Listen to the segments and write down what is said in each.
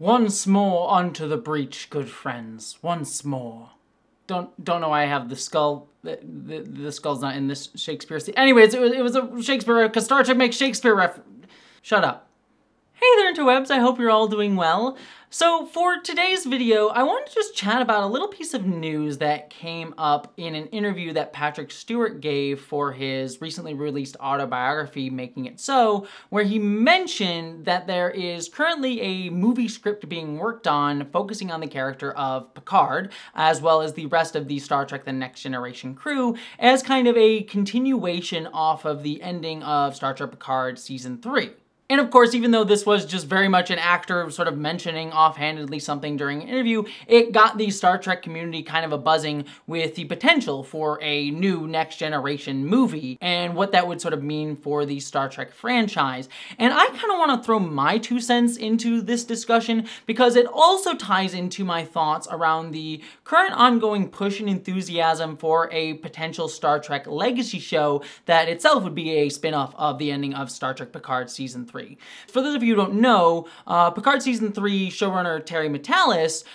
Once more unto the breach, good friends. Once more. Don't know why I have the skull. The skull's not in this Shakespeare scene. Anyways, it was a Shakespeare, because Star Trek makes Shakespeare Shut up. Hey there, interwebs. I hope you're all doing well. So for today's video, I wanted to just chat about a little piece of news that came up in an interview that Patrick Stewart gave for his recently released autobiography, Making It So, where he mentioned that there is currently a movie script being worked on focusing on the character of Picard, as well as the rest of the Star Trek The Next Generation crew, as kind of a continuation off of the ending of Star Trek Picard Season 3. And of course, even though this was just very much an actor sort of mentioning offhandedly something during an interview, it got the Star Trek community kind of a buzzing with the potential for a new Next Generation movie and what that would sort of mean for the Star Trek franchise. And I kind of want to throw my 2 cents into this discussion because it also ties into my thoughts around the current ongoing push and enthusiasm for a potential Star Trek legacy show that itself would be a spin-off of the ending of Star Trek Picard Season 3. For those of you who don't know, Picard Season 3 showrunner Terry Matalas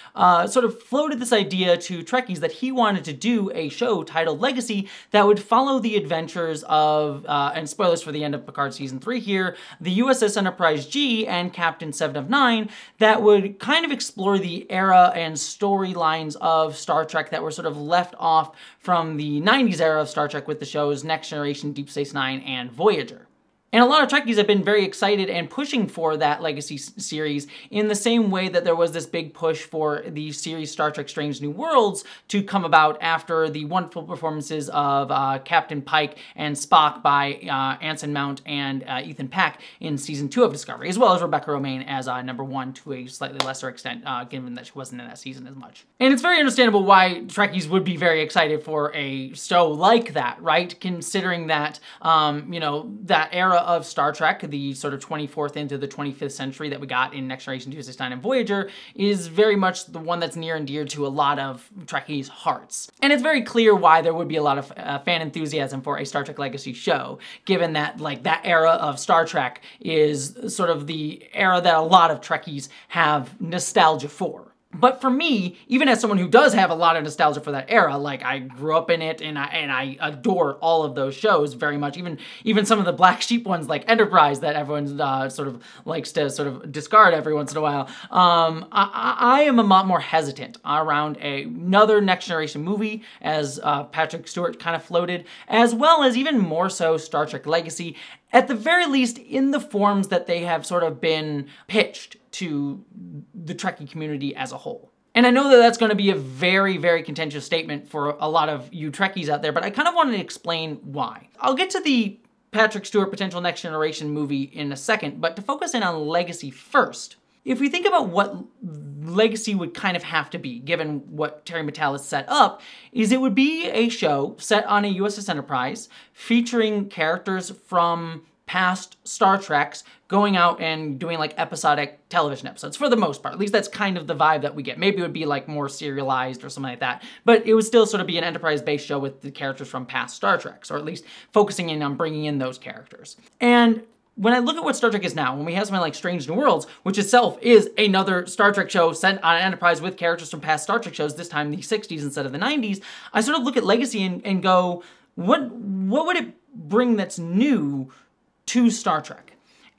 sort of floated this idea to Trekkies that he wanted to do a show titled Legacy that would follow the adventures of, and spoilers for the end of Picard Season 3 here, the USS Enterprise G and Captain 7 of 9 that would kind of explore the era and storylines of Star Trek that were sort of left off from the 90s era of Star Trek with the shows Next Generation, Deep Space Nine, and Voyager. And a lot of Trekkies have been very excited and pushing for that Legacy series in the same way that there was this big push for the series Star Trek Strange New Worlds to come about after the wonderful performances of Captain Pike and Spock by Anson Mount and Ethan Peck in Season 2 of Discovery, as well as Rebecca Romijn as number 1 to a slightly lesser extent, given that she wasn't in that season as much. And it's very understandable why Trekkies would be very excited for a show like that, right? Considering that, you know, that era of Star Trek, the sort of 24th into the 25th century that we got in Next Generation, Deep Space Nine, and Voyager is very much the one that's near and dear to a lot of Trekkies' hearts. And it's very clear why there would be a lot of fan enthusiasm for a Star Trek Legacy show, given that, like, that era of Star Trek is sort of the era that a lot of Trekkies have nostalgia for. But for me, even as someone who does have a lot of nostalgia for that era, like I grew up in it and I adore all of those shows very much, even some of the black sheep ones like Enterprise that everyone sort of likes to sort of discard every once in a while. I am a lot more hesitant around another Next Generation movie, as Patrick Stewart kind of floated, as well as even more so Star Trek Legacy, at the very least in the forms that they have sort of been pitched to the Trekkie community as a whole. And I know that that's going to be a very, very contentious statement for a lot of you Trekkies out there, but I kind of wanted to explain why. I'll get to the Patrick Stewart potential Next Generation movie in a second, but to focus in on Legacy first, if we think about what Legacy would kind of have to be, given what Terry Matalas set up, is it would be a show set on a USS Enterprise featuring characters from past Star Treks going out and doing like episodic television episodes for the most part. At least that's kind of the vibe that we get. Maybe it would be like more serialized or something like that, but it would still sort of be an Enterprise-based show with the characters from past Star Treks, or at least focusing in on bringing in those characters. And when I look at what Star Trek is now, when we have something like Strange New Worlds, which itself is another Star Trek show set on Enterprise with characters from past Star Trek shows, this time the 60s instead of the 90s, I sort of look at Legacy and go, what would it bring that's new to Star Trek?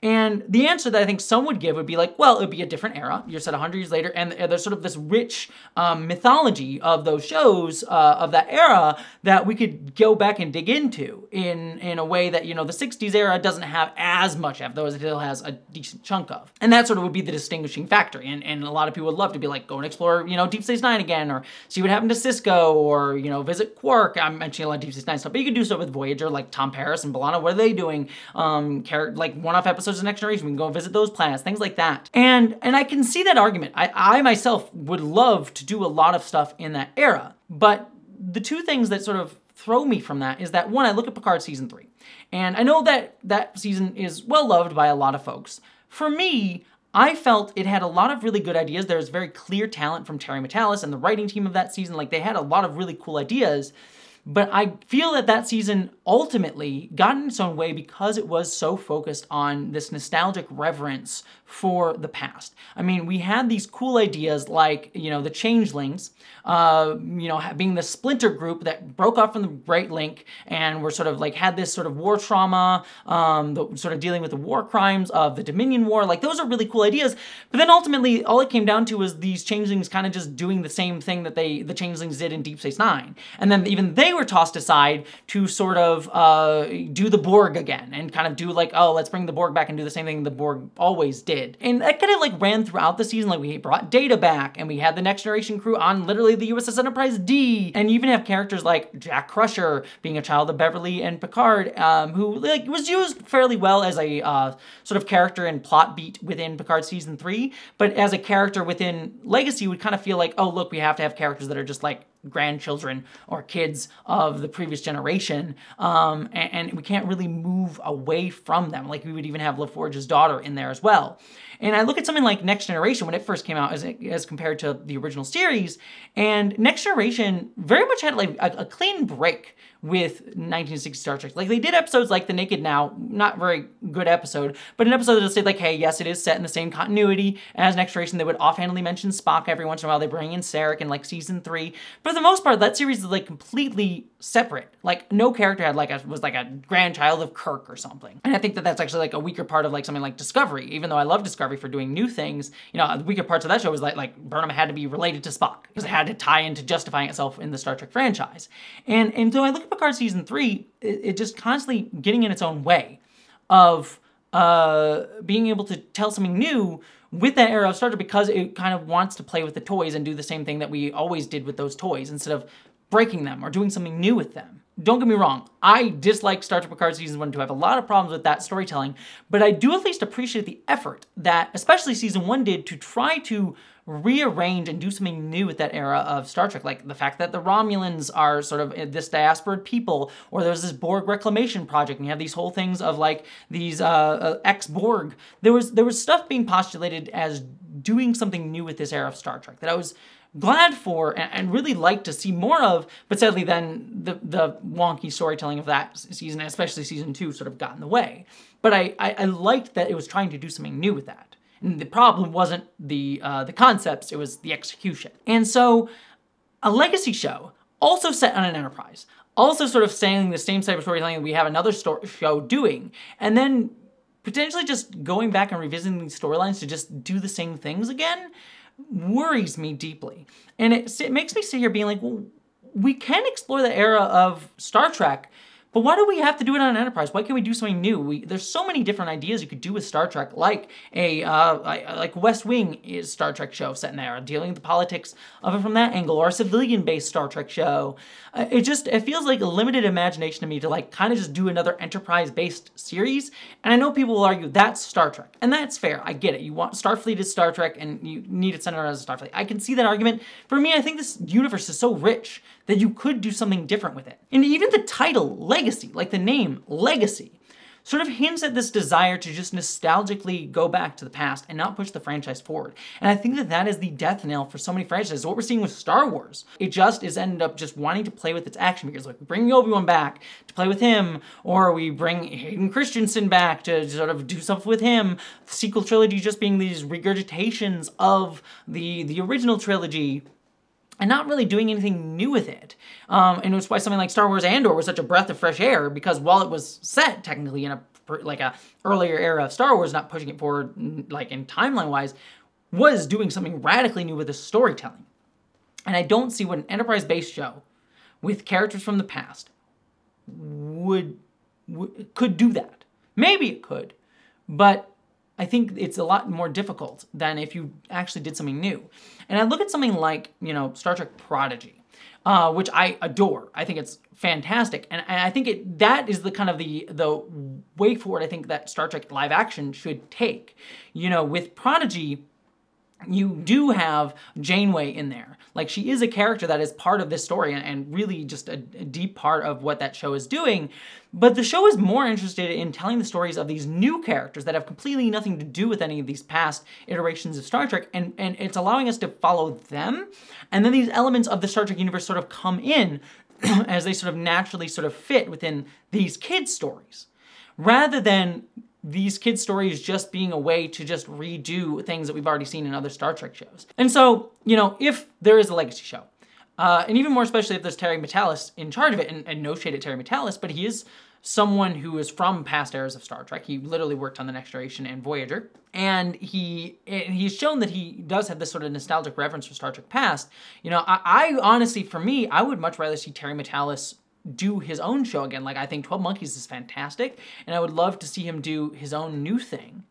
And the answer that I think some would give would be like, well, it would be a different era. You're set 100 years later, and there's sort of this rich mythology of those shows of that era that we could go back and dig into in a way that, you know, the 60s era doesn't have as much of, though it still has a decent chunk of. And that sort of would be the distinguishing factor. And a lot of people would love to be like, go and explore, you know, Deep Space Nine again, or see what happened to Cisco, or, you know, visit Quark. I'm mentioning a lot of Deep Space Nine stuff, but you could do so with Voyager, like Tom Paris and B'Elanna. What are they doing? Like one-off episodes of Next Generation, we can go visit those planets, things like that. And I can see that argument. I myself would love to do a lot of stuff in that era, but the 2 things that sort of throw me from that is that, one, I look at Picard Season 3, and I know that that season is well loved by a lot of folks. For me, I felt it had a lot of really good ideas. There's very clear talent from Terry Matalas and the writing team of that season. Like, they had a lot of really cool ideas. But I feel that that season ultimately got in its own way because it was so focused on this nostalgic reverence for the past. I mean, we had these cool ideas like, you know, the Changelings, you know, being the splinter group that broke off from the Great Link and were sort of like had this sort of war trauma, sort of dealing with the war crimes of the Dominion War. Like, those are really cool ideas. But then ultimately, all it came down to was these Changelings kind of just doing the same thing that the Changelings did in Deep Space Nine. And then even they were tossed aside to sort of do the Borg again and kind of do like, oh, let's bring the Borg back and do the same thing the Borg always did. And that kind of like ran throughout the season. Like, we brought Data back and we had the Next Generation crew on literally the USS Enterprise D. And you even have characters like Jack Crusher being a child of Beverly and Picard, who like was used fairly well as a sort of character and plot beat within Picard season 3. But as a character within Legacy, you would kind of feel like, oh, look, we have to have characters that are just like grandchildren or kids of the previous generation, and we can't really move away from them. Like, we would even have LaForge's daughter in there as well. And I look at something like Next Generation when it first came out as compared to the original series, and Next Generation very much had like a clean break with 1960 Star Trek. Like, they did episodes like The Naked Now, not very good episode, but an episode that said like, hey, yes, it is set in the same continuity as Next Generation. They would offhandedly mention Spock every once in a while. They bring in Sarek in like season 3. But for the most part, that series is like completely separate. Like, no character had was like a grandchild of Kirk or something. And I think that that's actually like a weaker part of like something like Discovery. Even though I love Discovery for doing new things, you know, the weaker parts of that show was like Burnham had to be related to Spock because it had to tie into justifying itself in the Star Trek franchise. And so I look at Picard season 3, it just constantly getting in its own way of being able to tell something new with that era of Star Trek, because it kind of wants to play with the toys and do the same thing that we always did with those toys instead of breaking them or doing something new with them. Don't get me wrong, I dislike Star Trek Picard Season 1 and 2. I have a lot of problems with that storytelling, but I do at least appreciate the effort that especially Season 1 did to try to rearrange and do something new with that era of Star Trek. Like the fact that the Romulans are sort of this diaspored people, or there's this Borg reclamation project, and you have these whole things of like these ex-Borg. There was stuff being postulated as doing something new with this era of Star Trek that I was glad for and really like to see more of, but sadly then the wonky storytelling of that season, especially season 2, sort of got in the way. But I liked that it was trying to do something new with that. And the problem wasn't the concepts, it was the execution. And so a legacy show, also set on an Enterprise, also sort of saying the same type of storytelling that we have another show doing, and then potentially just going back and revisiting these storylines to just do the same things again, worries me deeply. And it makes me sit here being like, well, we can explore the era of Star Trek, but why do we have to do it on an Enterprise? Why can't we do something new? There's so many different ideas you could do with Star Trek, like like West Wing is Star Trek show set in there, dealing with the politics of it from that angle, or a civilian-based Star Trek show. It feels like a limited imagination to me to like kind of just do another Enterprise-based series. And I know people will argue that's Star Trek, and that's fair. I get it. You want Starfleet is Star Trek, and you need it centered as Starfleet. I can see that argument. For me, I think this universe is so rich that you could do something different with it. And even the title, Legacy, like the name, Legacy, sort of hints at this desire to just nostalgically go back to the past and not push the franchise forward. And I think that that is the death knell for so many franchises. What we're seeing with Star Wars, it just is ended up just wanting to play with its action figures. Like, we bring Obi-Wan back to play with him, or we bring Hayden Christensen back to sort of do stuff with him. The sequel trilogy just being these regurgitations of the original trilogy, and not really doing anything new with it. And it's why something like Star Wars Andor was such a breath of fresh air, because while it was set technically in a earlier era of Star Wars, not pushing it forward like in timeline-wise, was doing something radically new with the storytelling. And I don't see what an Enterprise-based show with characters from the past could do that. Maybe it could, but I think it's a lot more difficult than if you actually did something new. And I look at something like, you know, Star Trek Prodigy, which I adore. I think it's fantastic. And I think that is the kind of the way forward I think that Star Trek live action should take. You know, with Prodigy, you do have Janeway in there. Like, she is a character that is part of this story and really just a deep part of what that show is doing. But the show is more interested in telling the stories of these new characters that have completely nothing to do with any of these past iterations of Star Trek, and it's allowing us to follow them. And then these elements of the Star Trek universe sort of come in as they sort of naturally sort of fit within these kids' stories, rather than these kids' stories just being a way to just redo things that we've already seen in other Star Trek shows. And so, you know, if there is a legacy show, and even more especially if there's Terry Matalas in charge of it, and no shade at Terry Matalas, but he is someone who is from past eras of Star Trek. He literally worked on The Next Generation and Voyager. And he's shown that he does have this sort of nostalgic reverence for Star Trek past. You know, I honestly, for me, I would much rather see Terry Matalas do his own show again. Like, I think 12 Monkeys is fantastic, and I would love to see him do his own new thing.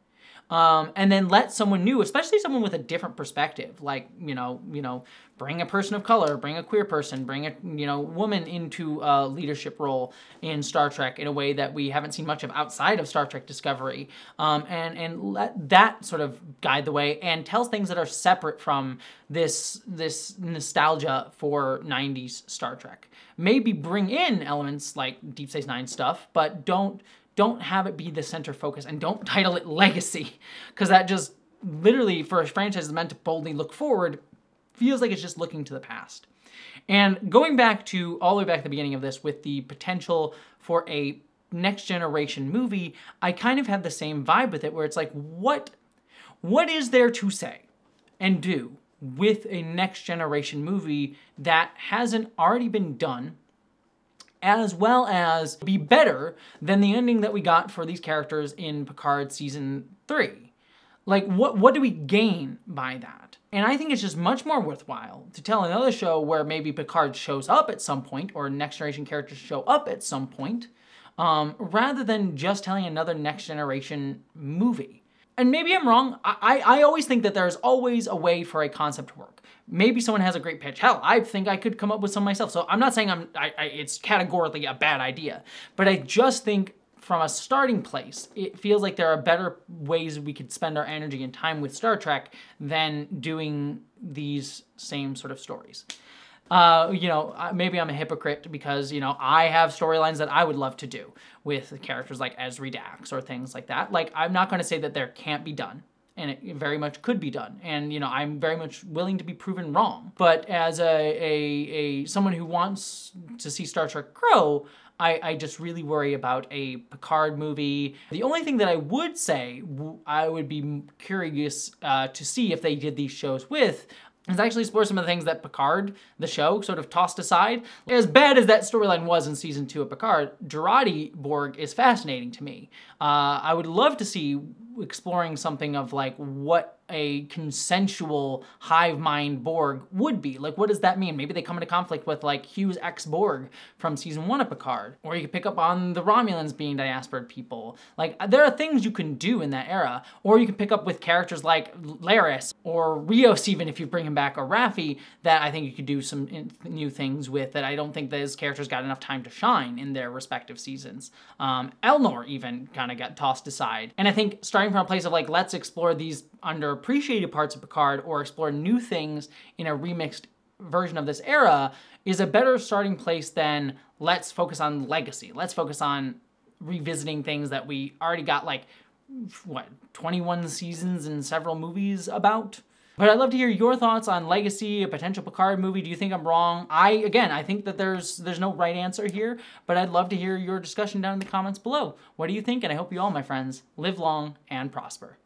And then let someone new, especially someone with a different perspective, like, you know, bring a person of color, bring a queer person, bring a, you know, woman into a leadership role in Star Trek in a way that we haven't seen much of outside of Star Trek Discovery, and let that sort of guide the way and tells things that are separate from this nostalgia for 90s Star Trek. Maybe bring in elements like Deep Space Nine stuff, but don't have it be the center focus, and don't title it Legacy, because that just literally, for a franchise that's meant to boldly look forward, feels like it's just looking to the past. And going back to, all the way back to the beginning of this, with the potential for a next generation movie, I kind of have the same vibe with it, where it's like, what is there to say and do with a next generation movie that hasn't already been done, as well as be better than the ending that we got for these characters in Picard Season 3. Like, what do we gain by that? And I think it's just much more worthwhile to tell another show where maybe Picard shows up at some point, or Next Generation characters show up at some point, rather than just telling another Next Generation movie. And maybe I'm wrong. I always think that there's always a way for a concept to work. Maybe someone has a great pitch. Hell, I think I could come up with some myself. So I'm not saying it's categorically a bad idea, but I just think from a starting place, it feels like there are better ways we could spend our energy and time with Star Trek than doing these same sort of stories. You know, maybe I'm a hypocrite because, you know, I have storylines that I would love to do with characters like Ezri Dax or things like that. Like, I'm not going to say that there can't be done, and it very much could be done. And, you know, I'm very much willing to be proven wrong. But as someone who wants to see Star Trek grow, I just really worry about a Picard movie. The only thing that I would say I would be curious to see if they did these shows with is actually explore some of the things that Picard, the show, sort of tossed aside. As bad as that storyline was in Season 2 of Picard, Jurati Borg is fascinating to me. I would love to see exploring something of like what a consensual hive mind Borg would be. Like, what does that mean? Maybe they come into conflict with like Hugh's ex-Borg from Season 1 of Picard. Or you could pick up on the Romulans being diaspored people. Like, there are things you can do in that era. Or you can pick up with characters like Laris or Rios, even if you bring him back, or Raffi, that I think you could do some new things with that I don't think those characters got enough time to shine in their respective seasons. Elnor even kind of got tossed aside. And I think starting from a place of like, let's explore these underappreciated parts of Picard or explore new things in a remixed version of this era is a better starting place than let's focus on legacy. Let's focus on revisiting things that we already got like, what, 21 seasons and several movies about? But I'd love to hear your thoughts on Legacy, a potential Picard movie. Do you think I'm wrong? I think that there's no right answer here, but I'd love to hear your discussion down in the comments below. What do you think? And I hope you all, my friends, live long and prosper.